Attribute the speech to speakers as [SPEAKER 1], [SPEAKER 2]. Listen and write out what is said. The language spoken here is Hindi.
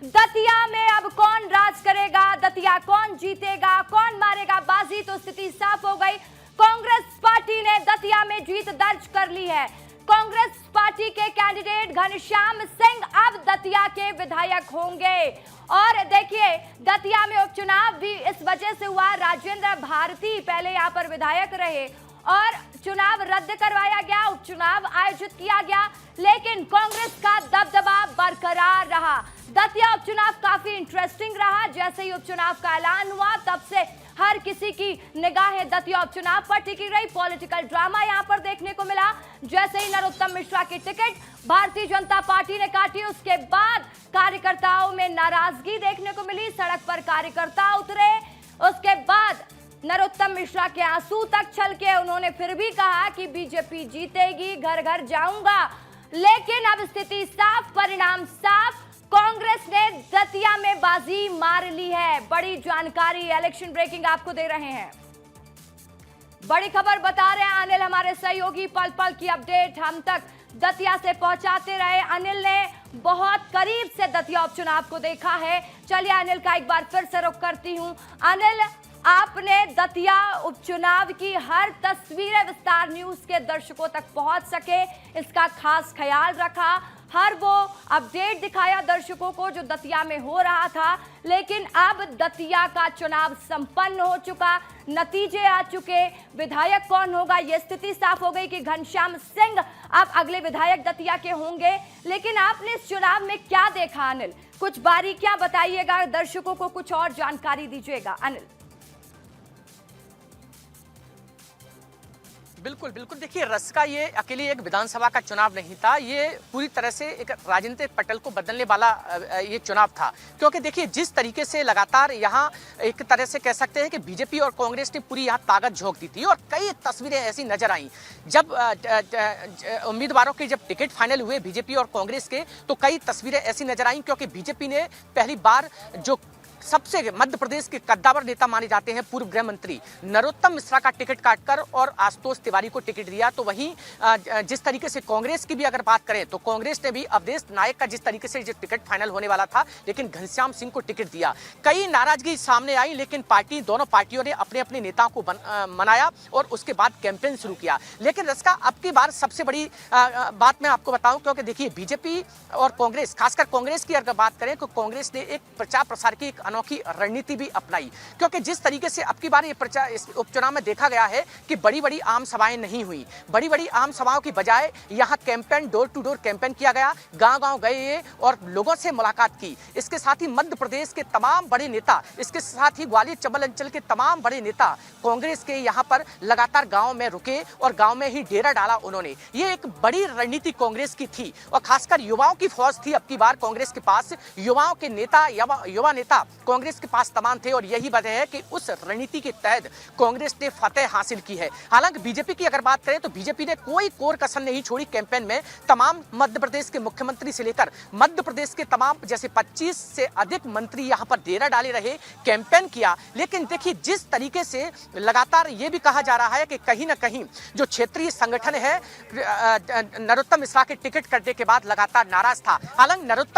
[SPEAKER 1] दतिया में अब कौन राज करेगा, दतिया कौन जीतेगा, कौन मारेगा बाजी, तो स्थिति साफ हो गई। कांग्रेस पार्टी ने दतिया में जीत दर्ज कर ली है। कांग्रेस पार्टी के कैंडिडेट घनश्याम सिंह अब दतिया के विधायक होंगे। और देखिए, दतिया में उपचुनाव भी इस वजह से हुआ, राजेंद्र भारती पहले यहां पर विधायक रहे और चुनाव रद्द करवाया गया, उपचुनाव आयोजित किया गया, लेकिन कांग्रेस का दबदबा बरकरार रहा। दतिया उपचुनाव काफी इंटरेस्टिंग रहा। जैसे ही उपचुनाव का ऐलान हुआ तब से हर किसी की निगाहें दतिया उपचुनाव पर टिकी रही। पॉलिटिकल ड्रामा यहां पर देखने को मिला। जैसे ही नरोत्तम मिश्रा की टिकट भारतीय जनता पार्टी ने काटी, उसके बाद कार्यकर्ताओं में नाराजगी देखने को मिली, सड़क पर कार्यकर्ता उतरे। उसके बाद नरोत्तम मिश्रा के आंसू तक छलके, उन्होंने फिर भी कहा कि बीजेपी जीतेगी, घर घर जाऊंगा। लेकिन अब स्थिति साफ, परिणाम साफ, कांग्रेस ने दतिया में बाजी मार ली है। बड़ी जानकारी, इलेक्शन ब्रेकिंग आपको दे रहे हैं। बड़ी खबर बता रहे हैं अनिल, हमारे सहयोगी, पल पल की अपडेट हम तक दतिया से पहुंचाते रहे। अनिल ने बहुत करीब से दतिया उपचुनाव को देखा है। चलिए अनिल का एक बार फिर से रुख करती हूं। अनिल, आपने दतिया उपचुनाव की हर तस्वीरें विस्तार न्यूज के दर्शकों तक पहुंच सके, इसका खास ख्याल रखा, हर वो अपडेट दिखाया दर्शकों को जो दतिया में हो रहा था। लेकिन अब दतिया का चुनाव संपन्न हो चुका, नतीजे आ चुके, विधायक कौन होगा ये स्थिति साफ हो गई कि घनश्याम सिंह अब अगले विधायक दतिया के होंगे। लेकिन आपने इस चुनाव में क्या देखा अनिल, कुछ बारीकियां बताइएगा, दर्शकों को कुछ और जानकारी दीजिएगा अनिल।
[SPEAKER 2] बिल्कुल बिल्कुल, देखिए रस का ये अकेले एक विधानसभा का चुनाव नहीं था, ये पूरी तरह से एक राजनीतिक पटल को बदलने वाला ये चुनाव था। क्योंकि देखिए जिस तरीके से लगातार यहाँ एक तरह से कह सकते हैं कि बीजेपी और कांग्रेस ने पूरी यहाँ ताकत झोंक दी थी और कई तस्वीरें ऐसी नजर आई जब उम्मीदवारों के जब टिकट फाइनल हुए बीजेपी और कांग्रेस के, तो कई तस्वीरें ऐसी नजर आई क्योंकि बीजेपी ने पहली बार जो सबसे मध्य प्रदेश के कद्दावर नेता माने जाते हैं पूर्व गृह मंत्री नरोत्तम मिश्रा का टिकट काटकर और आशुतोष तिवारी को टिकट दिया। तो वहीं जिस तरीके से कांग्रेस की भी अगर बात करें तो कांग्रेस ने भी अवधेश नायक का जिस तरीके से जो टिकट फाइनल होने वाला था, लेकिन घनश्याम सिंह को टिकट दिया। कई नाराजगी सामने आई, लेकिन दोनों पार्टियों ने अपने अपने नेताओं को मनाया और उसके बाद कैंपेन शुरू किया। लेकिन इसका अब की बार सबसे बड़ी बात मैं आपको बताऊं, क्योंकि देखिए बीजेपी और कांग्रेस, खासकर कांग्रेस की अगर बात करें तो कांग्रेस ने एक प्रचार प्रसार की अनोखी रणनीति भी अपनाई। क्योंकि जिस तरीके से अब की बार ये प्रचार इस उपचुनाव में देखा गया है कि बड़ी बड़ी आम सभाएं नहीं हुई, बड़ी बड़ी आम सभाओं की बजाय यहां campaign, door to door campaign किया गया, गांव-गांव गए और लोगों से मुलाकात की। इसके साथ ही मध्य प्रदेश के तमाम बड़े नेता, इसके साथ ही ग्वालियर चंबल अंचल के तमाम बड़े नेता कांग्रेस के यहां पर लगातार गांव में रुके और गांव में ही डेरा डाला उन्होंने। ये एक बड़ी रणनीति कांग्रेस की थी और खासकर युवाओं की फौज थी अब की बार कांग्रेस के पास। युवाओं के नेता, युवा नेता कांग्रेस के पास तमाम थे और यही वजह है कि उस रणनीति के तहत कांग्रेस ने फतेह हासिल की है। हालांकि बीजेपी की अगर बात करें तो बीजेपी ने कोई कोर कसर नहीं छोड़ी कैंपेन में। तमाम मध्य प्रदेश के मुख्यमंत्री से लेकर मध्य प्रदेश के तमाम जैसे 25 से अधिक मंत्री यहां पर डेरा डाले रहे, कैंपेन किया। लेकिन देखिए जिस तरीके से लगातार ये भी कहा जा रहा है कि कहीं ना कहीं जो क्षेत्रीय संगठन है नरोत्तम मिश्रा के टिकट कटने के बाद लगातार नाराज था। हालांकि नरोत्तम